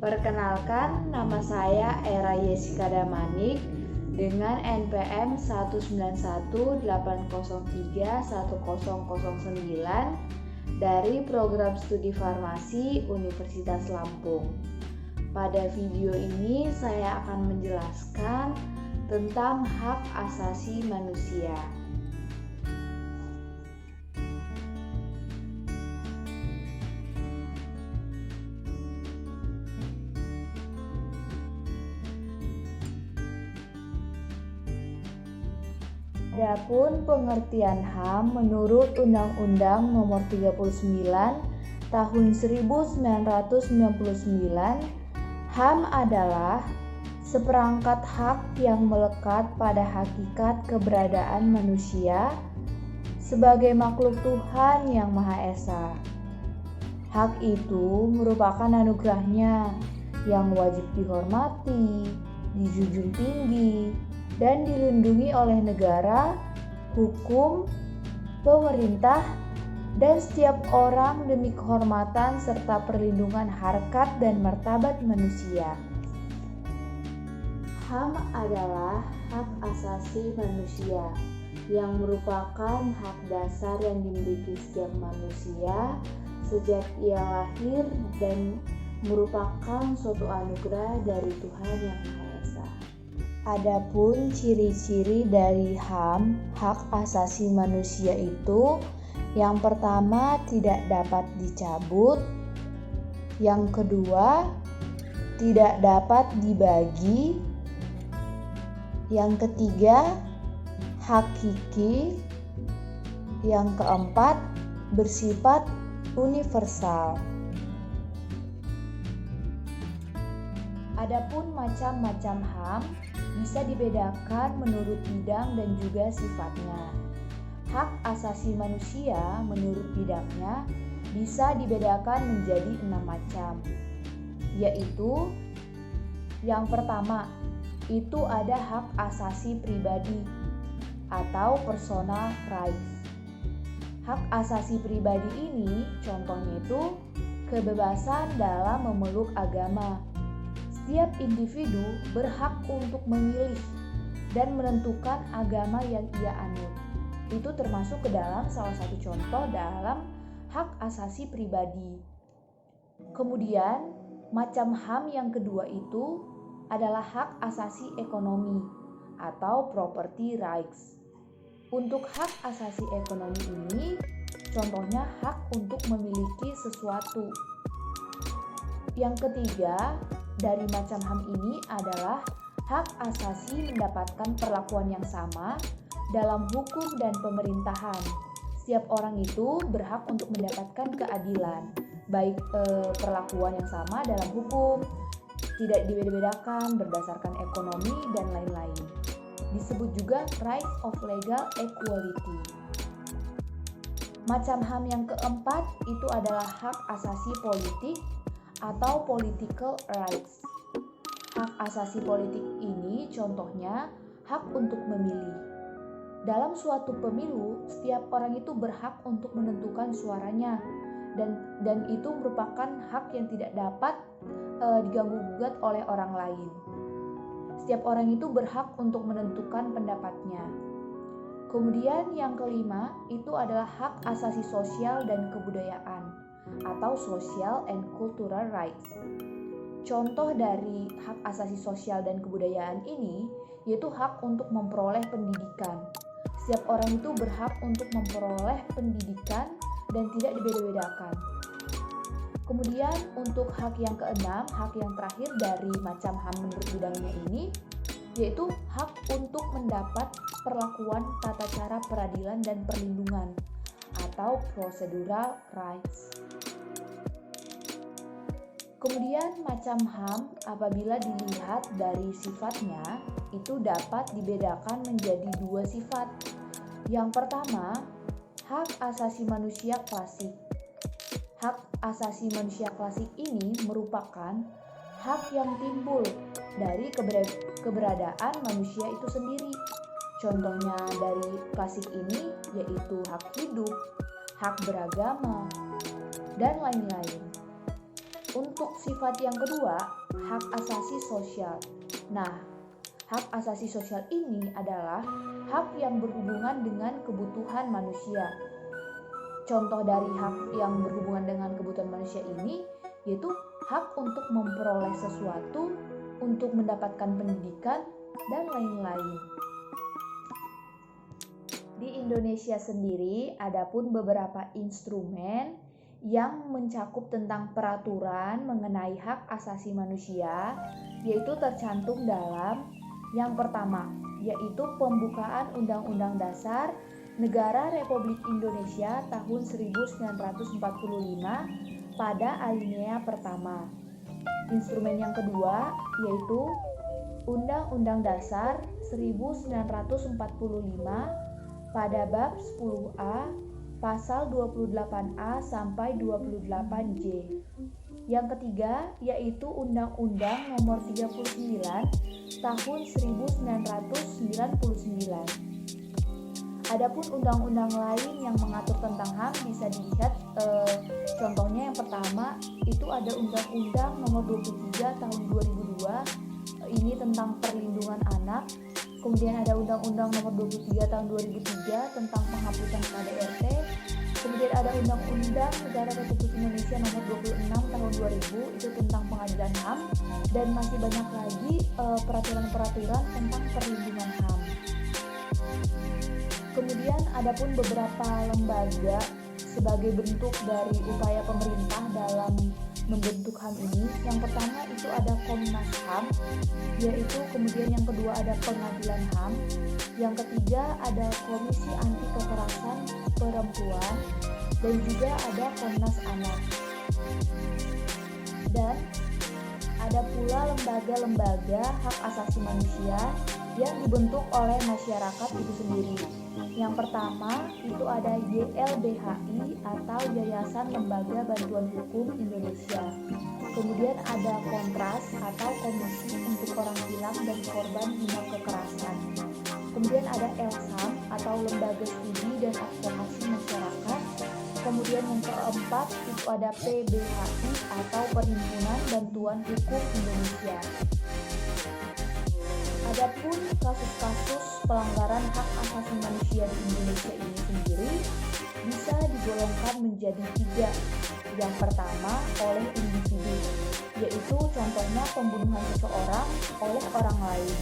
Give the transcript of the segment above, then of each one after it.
Perkenalkan, nama saya Era Yesika Damanik dengan NPM 191803109 dari Program Studi Farmasi Universitas Lampung. Pada video ini saya akan menjelaskan tentang hak asasi manusia. Adapun pengertian HAM menurut Undang-Undang Nomor 39 Tahun 1999, HAM adalah seperangkat hak yang melekat pada hakikat keberadaan manusia sebagai makhluk Tuhan yang Maha Esa. Hak itu merupakan anugerahnya yang wajib dihormati, dijunjung tinggi, dan dilindungi oleh negara, hukum, pemerintah, dan setiap orang demi kehormatan serta perlindungan harkat dan martabat manusia. HAM adalah hak asasi manusia yang merupakan hak dasar yang dimiliki setiap manusia sejak ia lahir dan merupakan suatu anugerah dari Tuhan yang Maha Esa. Adapun ciri-ciri dari HAM, hak asasi manusia itu, yang pertama tidak dapat dicabut, yang kedua tidak dapat dibagi, yang ketiga hakiki, yang keempat bersifat universal. Adapun macam-macam HAM bisa dibedakan menurut bidang dan juga sifatnya. Hak asasi manusia menurut bidangnya bisa dibedakan menjadi 6 macam, yaitu yang pertama, itu ada hak asasi pribadi atau personal rights. Hak asasi pribadi ini contohnya itu kebebasan dalam memeluk agama. Setiap individu berhak untuk memilih dan menentukan agama yang ia anut. Itu termasuk ke dalam salah satu contoh dalam hak asasi pribadi. Kemudian, macam HAM yang kedua itu adalah hak asasi ekonomi atau property rights. Untuk hak asasi ekonomi ini, contohnya hak untuk memiliki sesuatu. Yang ketiga, dari macam HAM ini adalah hak asasi mendapatkan perlakuan yang sama dalam hukum dan pemerintahan. Setiap orang itu berhak untuk mendapatkan keadilan, baik perlakuan yang sama dalam hukum, tidak dibeda-bedakan berdasarkan ekonomi dan lain-lain. Disebut juga right of legal equality. Macam HAM yang keempat itu adalah hak asasi politik atau political rights. Hak asasi politik ini contohnya hak untuk memilih. Dalam suatu pemilu, setiap orang itu berhak untuk menentukan suaranya dan itu merupakan hak yang tidak dapat diganggu-gugat oleh orang lain. Setiap orang itu berhak untuk menentukan pendapatnya. Kemudian yang kelima itu adalah hak asasi sosial dan kebudayaan atau social and cultural rights. Contoh dari hak asasi sosial dan kebudayaan ini yaitu hak untuk memperoleh pendidikan. Setiap orang itu berhak untuk memperoleh pendidikan dan tidak dibeda-bedakan. Kemudian untuk hak yang keenam, hak yang terakhir dari macam HAM menurut bidangnya ini yaitu hak untuk mendapat perlakuan tata cara peradilan dan perlindungan atau procedural rights. Kemudian macam HAM apabila dilihat dari sifatnya itu dapat dibedakan menjadi 2 sifat. Yang pertama, hak asasi manusia klasik. Hak asasi manusia klasik ini merupakan hak yang timbul dari keberadaan manusia itu sendiri. Contohnya dari klasik ini yaitu hak hidup, hak beragama, dan lain-lain. Untuk sifat yang kedua, hak asasi sosial. Nah, hak asasi sosial ini adalah hak yang berhubungan dengan kebutuhan manusia. Contoh dari hak yang berhubungan dengan kebutuhan manusia ini yaitu hak untuk memperoleh sesuatu, untuk mendapatkan pendidikan, dan lain-lain. Di Indonesia sendiri ada pun beberapa instrumen yang mencakup tentang peraturan mengenai hak asasi manusia, yaitu tercantum dalam yang pertama, yaitu pembukaan Undang-Undang Dasar Negara Republik Indonesia tahun 1945 pada alinea pertama. Instrumen yang kedua yaitu Undang-Undang Dasar 1945 pada bab 10A pasal 28A sampai 28J. Yang ketiga yaitu Undang-Undang Nomor 39 tahun 1999. Adapun undang-undang lain yang mengatur tentang HAM bisa dilihat contohnya yang pertama itu ada Undang-Undang Nomor 23 tahun 2002 ini tentang perlindungan anak. Kemudian ada Undang-Undang Nomor 23 tahun 2003 tentang penghapusan KDRT. Kemudian ada Undang-Undang Negara Republik Indonesia Nomor 26 tahun 2000 itu tentang pengadilan HAM, dan masih banyak lagi peraturan-peraturan tentang perlindungan HAM. Kemudian ada pun beberapa lembaga sebagai bentuk dari upaya pemerintah dalam membentuk HAM ini. Yang pertama itu ada Komnas HAM, yaitu kemudian yang kedua ada Pengadilan HAM, yang ketiga ada Komisi Anti Kekerasan Perempuan, dan juga ada Komnas Anak. Dan ada pula lembaga-lembaga hak asasi manusia yang dibentuk oleh masyarakat itu sendiri. Yang pertama itu ada YLBHI atau Yayasan Lembaga Bantuan Hukum Indonesia. Kemudian ada Kontras atau Komisi untuk Orang Hilang dan Korban Tindak Kekerasan. Kemudian ada LSAM atau Lembaga Studi dan Advokasi Masyarakat. Kemudian yang keempat itu ada PBHI atau Perhimpunan Bantuan Hukum Indonesia. Adapun kasus-kasus pelanggaran hak asasi manusia di Indonesia ini sendiri bisa digolongkan menjadi 3. Yang pertama oleh individu, yaitu contohnya pembunuhan seseorang oleh orang lain.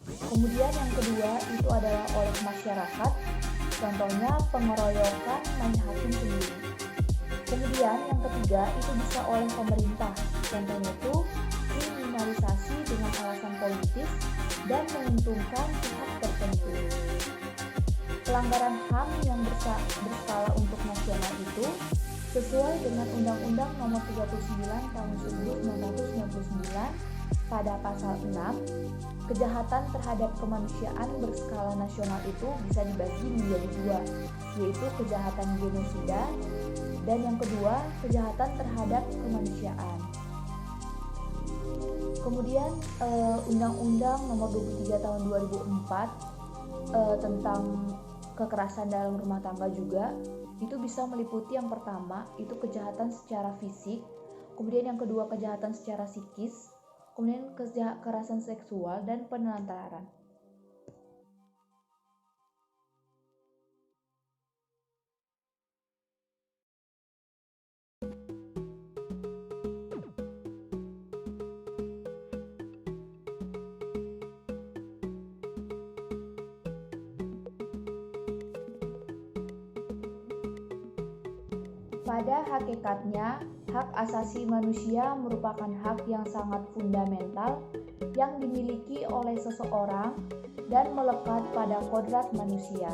Kemudian yang kedua itu adalah oleh masyarakat, contohnya pengeroyokan main hakim sendiri. Kemudian yang ketiga itu bisa oleh pemerintah, contohnya itu kriminalisasi dengan alasan politis dan menguntungkan pihak tertentu. Pelanggaran HAM yang berskala untuk nasional itu sesuai dengan Undang-Undang Nomor 39 Tahun 1999 pada pasal 6, kejahatan terhadap kemanusiaan berskala nasional itu bisa dibagi menjadi 2, yaitu kejahatan genosida dan yang kedua kejahatan terhadap kemanusiaan. Kemudian Undang-Undang Nomor 23 Tahun 2004 tentang kekerasan dalam rumah tangga juga itu bisa meliputi yang pertama itu kejahatan secara fisik, kemudian yang kedua kejahatan secara psikis, kemudian kekerasan seksual dan penelantaran. Pada hakikatnya, hak asasi manusia merupakan hak yang sangat fundamental yang dimiliki oleh seseorang dan melekat pada kodrat manusia.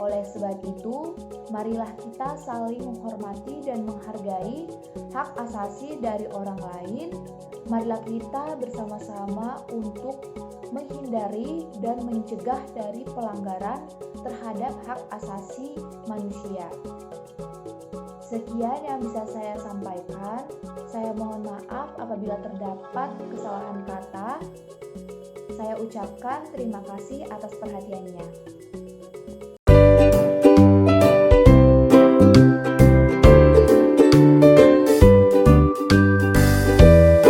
Oleh sebab itu, marilah kita saling menghormati dan menghargai hak asasi dari orang lain. Marilah kita bersama-sama untuk menghindari dan mencegah dari pelanggaran terhadap hak asasi manusia. Sekian yang bisa saya sampaikan. Saya mohon maaf apabila terdapat kesalahan kata. Saya ucapkan terima kasih atas perhatiannya.